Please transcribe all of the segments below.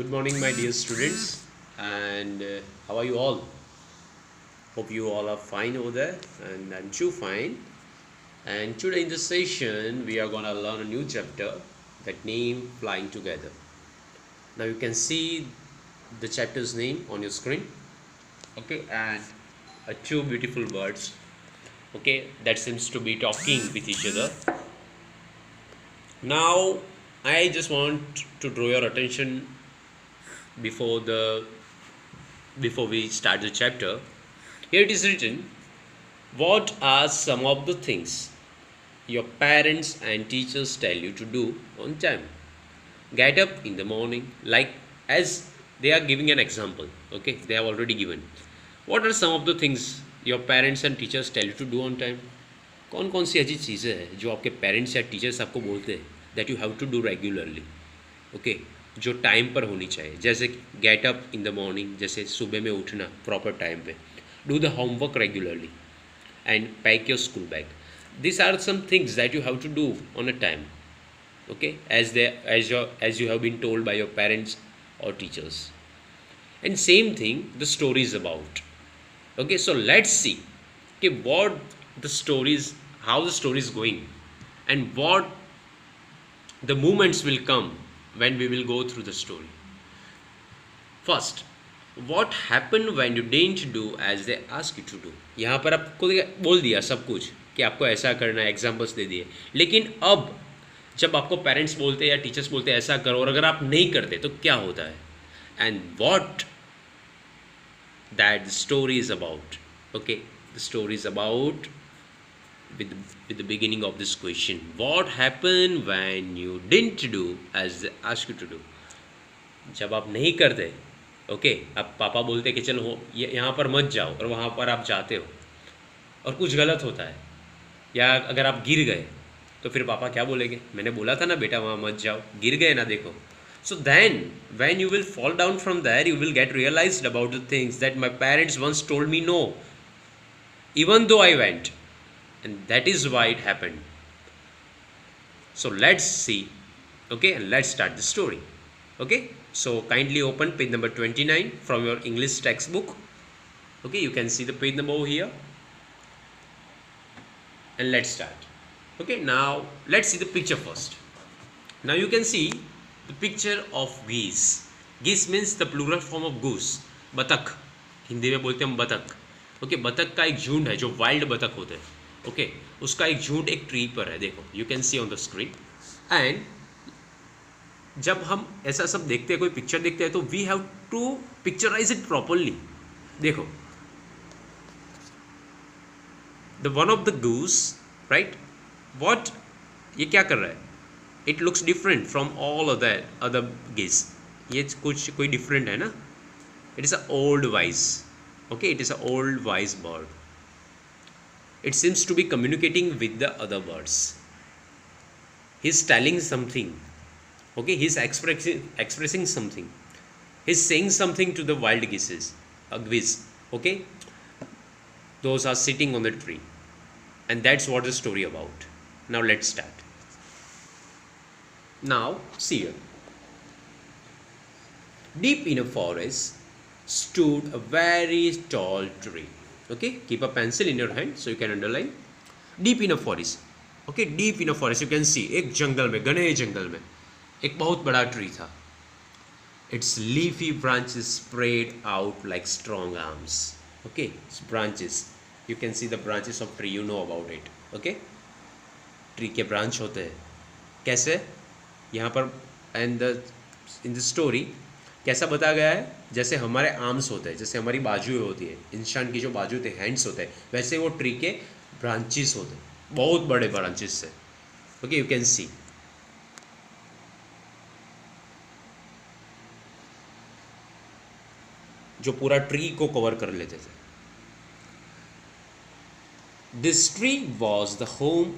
Good morning, my dear students, and how are you all? Hope you all are fine over there, and I'm too fine. And today in this session, we are gonna learn a new chapter that name Flying Together. Now you can see the chapter's name on your screen, okay, and two beautiful birds, okay, that seems to be talking with each other. Now, I just want to draw your attention before the before we start the chapter. Here it is written, what are some of the things your parents and teachers tell you to do on time? Get up in the morning, like as they are giving an example, okay? They have already given. What are some of the things your parents and teachers tell you to do on time? कौन कौन सी ऐसी चीज़ें हैं जो आपके parents या teachers आपको बोलते हैं that you have to do regularly, okay, जो टाइम पर होनी चाहिए, जैसे get up in the morning, जैसे सुबह में उठना प्रॉपर टाइम पे, do the homework regularly and pack your school bag. These are some things that you have to do on a time, okay, as you have been told by your parents or teachers. And same thing the story is about, okay. So let's see, okay, what the stories, how the story is going, and what the moments will come when we will go through the story. First, what happen when you don't do as they ask you to do. यहाँ पर आपको बोल दिया सब कुछ कि आपको ऐसा करना है, एग्जाम्पल्स दे दिए, लेकिन अब जब आपको पेरेंट्स बोलते हैं या टीचर्स बोलते हैं ऐसा करो और अगर आप नहीं करते तो क्या होता है, and what that story is about, okay. The story is about with the beginning of this question, what happened when you didn't do as they ask you to do. जब आप नहीं करते, ओके, अब पापा बोलते कि चलो यहाँ पर मत जाओ और वहाँ पर आप जाते हो और कुछ गलत होता है, या अगर आप गिर गए तो फिर पापा क्या बोलेंगे, मैंने बोला था ना बेटा वहाँ मत जाओ, गिर गए ना देखो. So then when you will fall down from there you will get realized about the things that my parents once told me no even though I went, and that is why it happened. So let's see, okay, and let's start the story, okay. So kindly open page number 29 from your English textbook, okay. You can see the page number over here, and let's start, okay. Now let's see the picture first. Now you can see the picture of geese. Geese means the plural form of goose, बतख, हिंदी में बोलते हैं हम बतख, okay. बतख का एक झुंड है जो वाइल्ड बतख होते हैं, ओके. उसका एक झुंड एक ट्री पर है, देखो, you can C on the screen. And जब हम ऐसा सब देखते हैं, कोई पिक्चर देखते हैं, तो we have to picturise it properly. देखो, the one of the goose, right, what, ये क्या कर रहा है, it looks different from all other geese. ये कुछ कोई डिफरेंट है ना. It is a old wise, okay, it is a old wise bird. It seems to be communicating with the other birds. He is telling something, okay. He's expressing something, he's saying something to the wild geese, okay. Those are sitting on the tree, and that's what the story about. Now let's start. Now see here, deep in a forest stood a very tall tree, okay. Keep a pencil in your hand so you can underline. Deep in a forest, okay. Deep in a forest, you can see एक जंगल में, घने जंगल में एक बहुत बड़ा tree था. It's leafy branches spread out like strong arms, okay. Branches, you can see the branches of tree, you know about it, okay. Tree के branch होते हैं, कैसे यहाँ पर एंड इन द स्टोरी कैसा बताया गया है, जैसे हमारे आर्म्स होते हैं, जैसे हमारी बाजुएं होती है, इंसान की जो बाजू होते हैं, हैंड्स होते हैं, वैसे वो ट्री के ब्रांचेस होते हैं, बहुत बड़े ब्रांचेस से, ओके. यू कैन सी जो पूरा ट्री को कवर कर लेते थे. This tree was the home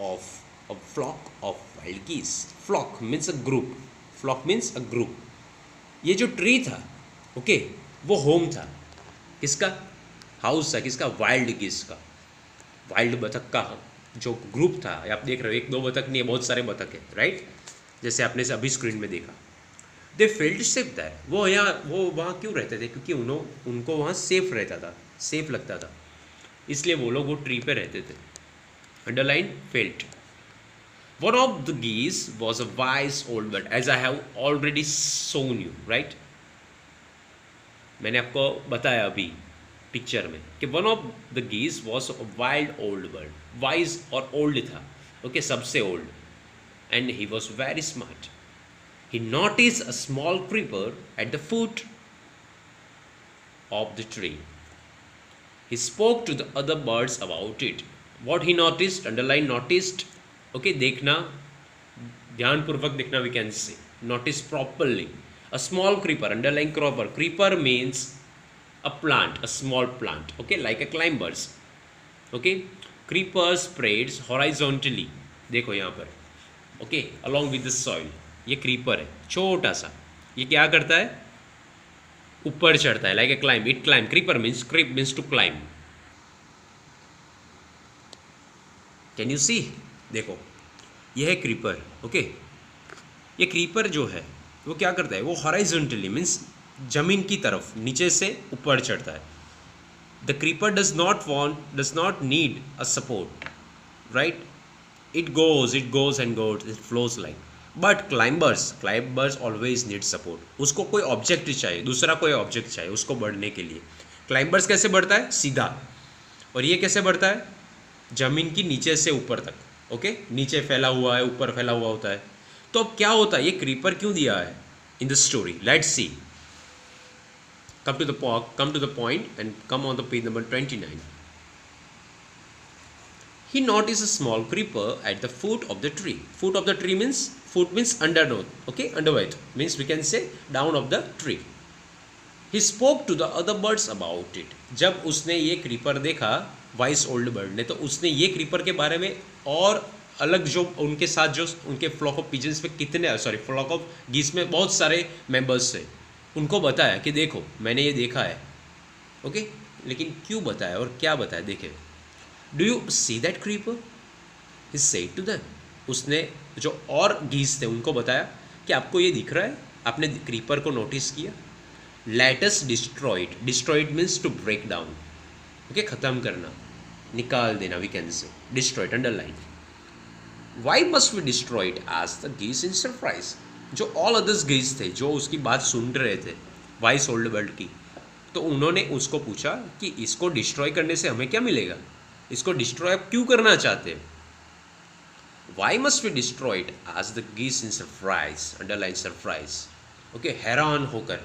of a flock of wild geese. Flock means a group, flock means a group. ये जो ट्री था, ओके, वो होम था किसका, हाउस था किसका, वाइल्ड गीस का, वाइल्ड बतख का जो ग्रुप था. आप देख रहे हो, एक दो बतख नहीं है, बहुत सारे बतख है, राइट, जैसे आपने अभी स्क्रीन में देखा. दे फेल्ट सेफ दैट, वो वहाँ क्यों रहते थे? क्योंकि उनको वहाँ सेफ रहता था, सेफ लगता था, इसलिए वो लोग वो ट्री पे रहते थे. Underline felt. One of the geese was a wise old bird, as I have already shown you, right? मैंने आपको बताया अभी पिक्चर में कि one of the geese was a wild old bird. Wise और old था, ओके, सबसे old, and he was very smart. He noticed a small creeper at the foot of the tree. He spoke to the other birds about it. What he noticed, underline noticed, okay, देखना, ध्यानपूर्वक देखना, we can say, notice properly. A small creeper, underline creeper. Creeper means a plant, a small plant, okay, like a climbers, okay. Creeper spreads horizontally, देखो यहाँ पर, okay, along with the soil. ये creeper है, छोटा सा. ये क्या करता है? ऊपर चढ़ता है, like a climb. It climb. Creeper means, creep means to climb. Can you see? देखो, यह है क्रीपर, ओके. ये क्रीपर जो है वो क्या करता है? वो हॉराइजॉन्टली मीन्स जमीन की तरफ, नीचे से ऊपर चढ़ता है. The creeper does not need a support, right? It goes and goes, it flows like. But climbers always need support. उसको कोई ऑब्जेक्ट चाहिए, दूसरा कोई ऑब्जेक्ट चाहिए उसको बढ़ने के लिए. क्लाइंबर्स कैसे बढ़ता है? सीधा. और ये कैसे बढ़ता है? जमीन की नीचे से ऊपर तक, ओके. नीचे फैला हुआ है, ऊपर फैला हुआ होता है. तो अब क्या होता है? ये क्रीपर क्यों दिया है in the story? Let's see. Come to the point and come on the page number 29. He noticed a small creeper at the foot of the tree. Foot of the tree means, foot means underneath, okay, underneath means we can say down of the tree. He spoke to the other birds about it. जब उसने ये creeper देखा, vice old bird ने, तो उसने ये creeper के बारे में और अलग जो उनके साथ जो उनके फ्लॉक ऑफ पिजन्स में कितने, सॉरी, फ्लॉक ऑफ गीस में बहुत सारे मेंबर्स थे, उनको बताया कि देखो मैंने ये देखा है, ओके. लेकिन क्यों बताया और क्या बताया? देखे. Do you see that creeper? He said to them. उसने जो और गीस थे उनको बताया कि आपको ये दिख रहा है? आपने क्रीपर को नोटिस किया? Let us destroy it. Destroy means to break down, okay, ख़त्म करना, निकाल देना, we can say. Destroy it, underline. Why must we destroy it? आज द गीस इन सरप्राइज. जो ऑल अदर्स गीस थे जो उसकी बात सुन रहे थे वाइस ओल्ड बर्ड की, तो उन्होंने उसको पूछा कि इसको डिस्ट्रॉय करने से हमें क्या मिलेगा? इसको डिस्ट्रॉय आप क्यों करना चाहते हैं? Why must we destroy it? आज the geese in surprise, underline surprise, okay. हैरान होकर,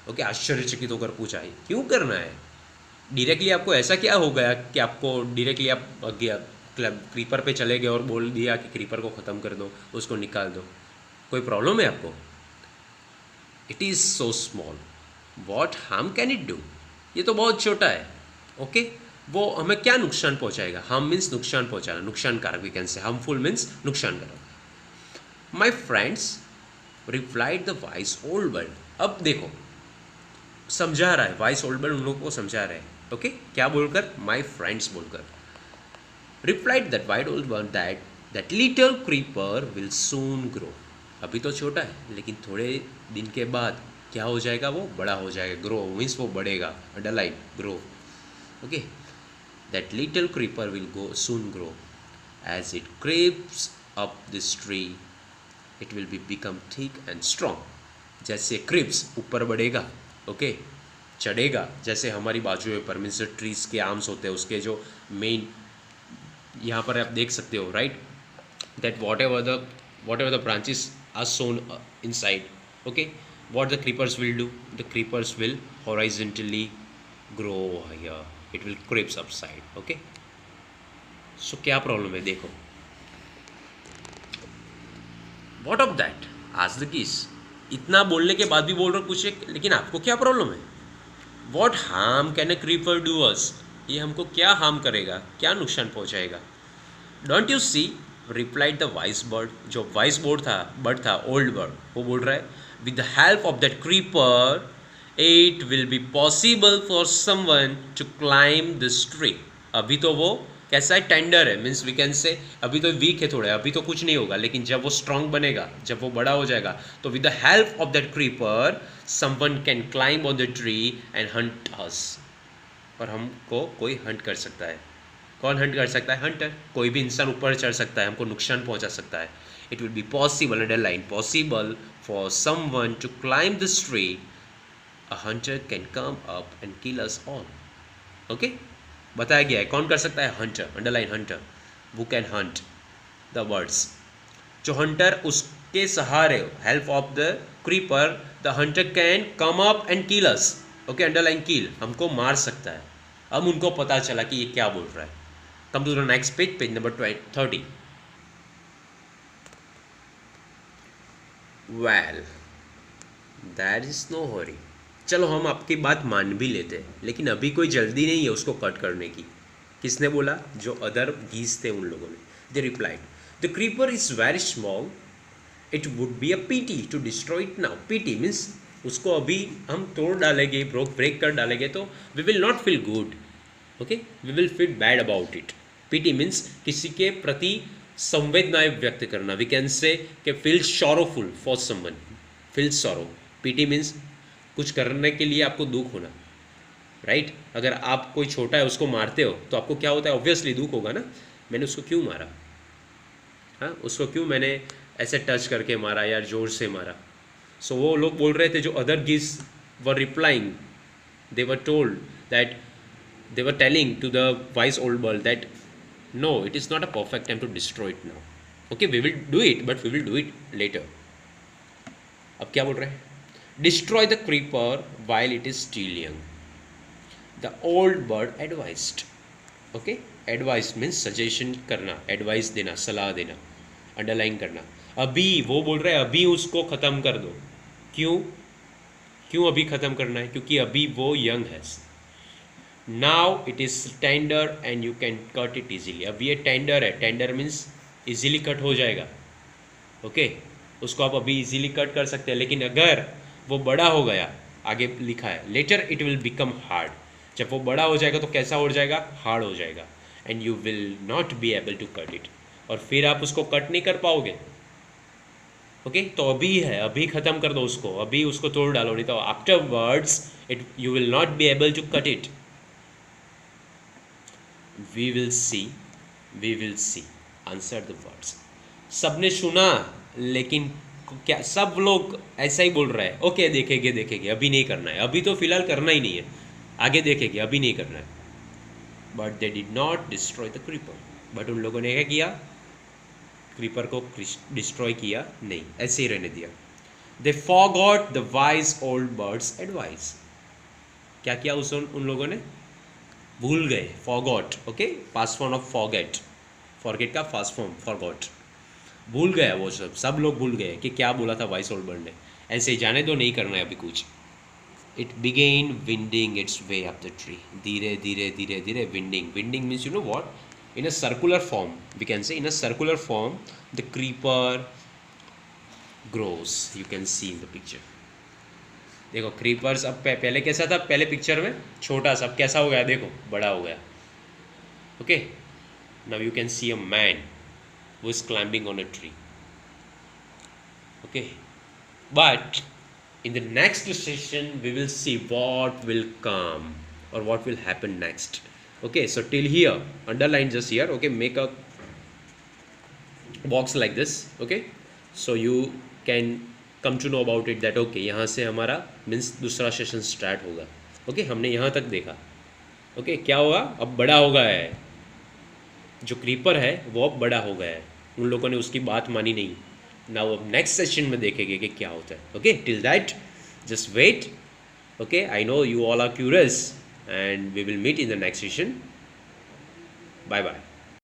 ओके, आश्चर्यचकित होकर पूछा है क्यों करना है. डायरेक्टली आपको ऐसा क्या हो गया कि आपको डायरेक्टली आप क्रीपर पे चले गए और बोल दिया कि क्रीपर को ख़त्म कर दो, उसको निकाल दो? कोई प्रॉब्लम है आपको? It is so small, what harm can it do? ये तो बहुत छोटा है, ओके. वो हमें क्या नुकसान पहुंचाएगा? हार्म मीन्स नुकसान पहुंचाना, नुकसानकारक, we can say. Harmful means नुकसानकारक. My friends replied the wise old bird. अब देखो, समझा रहा है वाइस ओल्ड बर्ड, उन लोगों को समझा रहा है, ओके. क्या बोलकर? माई फ्रेंड्स बोलकर. Replied that white old bird that little creeper will soon grow. अभी तो छोटा है लेकिन थोड़े दिन के बाद क्या हो जाएगा? वो बड़ा हो जाएगा. ग्रो मीन्स वो बढ़ेगा, underline, grow, okay. That little creeper will soon grow. As it creeps up this tree, it will become thick and strong. जैसे क्रिप्स ऊपर बढ़ेगा, ओके, चढ़ेगा, जैसे हमारी बाजुओं पर मीन्स ट्रीज के आर्म्स होते हैं, उसके जो मेन, यहाँ पर आप देख सकते हो, right, that whatever the branches are sown inside, okay. what the creepers will do? The creepers will horizontally grow here. It will creeps upside, okay. So क्या प्रॉब्लम है? देखो, what of that? Ask the geese. इतना बोलने के बाद भी बोल रहे पूछे, लेकिन आपको क्या प्रॉब्लम है? What harm can a creeper do us? ये हमको क्या हार्म करेगा, क्या नुकसान पहुंचाएगा? Don't you see? Replied the wise bird. जो वाइस बर्ड था, ओल्ड बर्ड, वो बोल रहा है, with the help of that creeper, it will be possible for someone to climb this tree. अभी तो वो कैसा है, टेंडर है, मीन्स वी कैन से अभी तो वीक है थोड़ा, अभी तो कुछ नहीं होगा, लेकिन जब वो स्ट्रांग बनेगा, जब वो बड़ा हो जाएगा, तो with the help of that creeper someone can climb on the tree and hunt us, और हमको कोई हंट कर सकता है। कौन हंट कर सकता है? हंटर। कोई भी इंसान ऊपर चढ़ सकता है, हमको नुकसान पहुंचा सकता है। It will be possible, underline, possible for someone to climb this tree, a hunter can come up and kill us all. Okay, बताया गया है कौन कर सकता है? Hunter, underline, hunter who can hunt the birds. जो हंटर, उसके सहारे, help of the creeper, the hunter can come up and kill us. Okay, underline, kill, हमको मार सकता है। अब उनको पता चला कि ये क्या बोल रहा है। Come to the next page, page number 30। Well, there is no hurry. चलो हम आपकी बात मान भी लेते हैं, लेकिन अभी कोई जल्दी नहीं है उसको कट करने की। किसने बोला? जो अदर गीस थे उन लोगों ने। They replied, the creeper is very small, it would be a pity to destroy it now. Pity means उसको अभी हम तोड़ डालेंगे, ब्रेक कर डालेंगे, तो we will not feel good. Okay, we will feel bad about it. Pity means किसी के प्रति संवेदनाएं व्यक्त करना। वी कैन से कि feel sorrowful for someone, feel sorrow. PT means कुछ करने के लिए आपको दुख होना, राइट? अगर आप कोई छोटा है उसको मारते हो तो आपको क्या होता है? ऑब्वियसली दुख होगा ना, मैंने उसको क्यों मारा, हाँ, उसको क्यों मैंने ऐसे टच करके मारा, यार जोर से मारा। सो वो लोग बोल रहे थे, जो other geese were replying, they were told that, they were telling to the wise old bird that no, it is not a perfect time to destroy it now. Okay, we will do it, but we will do it later. अब क्या बोल रहे हैं? Destroy the creeper while it is still young, the old bird advised. Okay, advice means suggestion करना, advice देना, सलाह देना, underline करना। अभी वो बोल रहे हैं अभी उसको ख़त्म कर दो। क्यों? क्यों अभी ख़त्म करना है? क्योंकि अभी वो यंग है। Now it is tender and you can cut it easily. अब ये टेंडर है, टेंडर मीन्स ईजिली कट हो जाएगा। ओके, उसको आप अभी ईजिली कट कर सकते हैं, लेकिन अगर वो बड़ा हो गया, आगे लिखा है later it will become hard. जब वो बड़ा हो जाएगा तो कैसा हो जाएगा? हार्ड हो जाएगा, and you will not be able to cut it, और फिर आप उसको कट नहीं कर पाओगे। ओके, तो अभी है, अभी ख़त्म कर दो उसको, अभी उसको तोड़ डालो, नहीं तो afterwards it you will not be able to cut it. We will see, we will see, answer the words। सबने सुना, लेकिन क्या सब लोग ऐसा ही बोल रहा है? ओके, देखेंगे देखेंगे, अभी नहीं करना है, अभी तो फिलहाल करना ही नहीं है, आगे देखेंगे, अभी नहीं करना है। But they did not destroy the creeper. But उन लोगों ने क्या किया? क्रीपर को डिस्ट्रॉय किया नहीं, ऐसे ही रहने दिया। They forgot the wise old birds advice. क्या किया उन लोगों ने? भूल गए, forgot. Okay, past form of forget, forget का फास्ट फॉर्म फॉरगॉट। भूल गया वो सब लोग भूल गए कि क्या बोला था वाइस ओल्ड बर्ड ने। ऐसे ही जाने दो, नहीं करना है अभी कुछ। It began winding its way up the tree. धीरे धीरे धीरे धीरे winding, winding means you know what, in a circular form, we can say in a circular form the creeper grows, you can see in the picture. देखो creepers अब पहले कैसा था? पहले पिक्चर में छोटा सा, अब कैसा हो गया? देखो बड़ा हो गया। Okay, now you can C a man who is climbing on a tree. Okay, but in the next session we will see what will come or what will happen next. Okay, so till here, underline just here. Okay, make a box like this. Okay, so you can come to know about it that okay, यहाँ से हमारा means दूसरा session start होगा। Okay, हमने यहाँ तक देखा। Okay, क्या हुआ? अब बड़ा हो गया है, जो क्रीपर है वो अब बड़ा हो गया है, उन लोगों ने उसकी बात मानी नहीं। नाउ अब नेक्स्ट सेशन में देखेंगे कि क्या होता है। Okay, till that just wait। okay, I know you all are curious and we will meet in the next session। bye bye।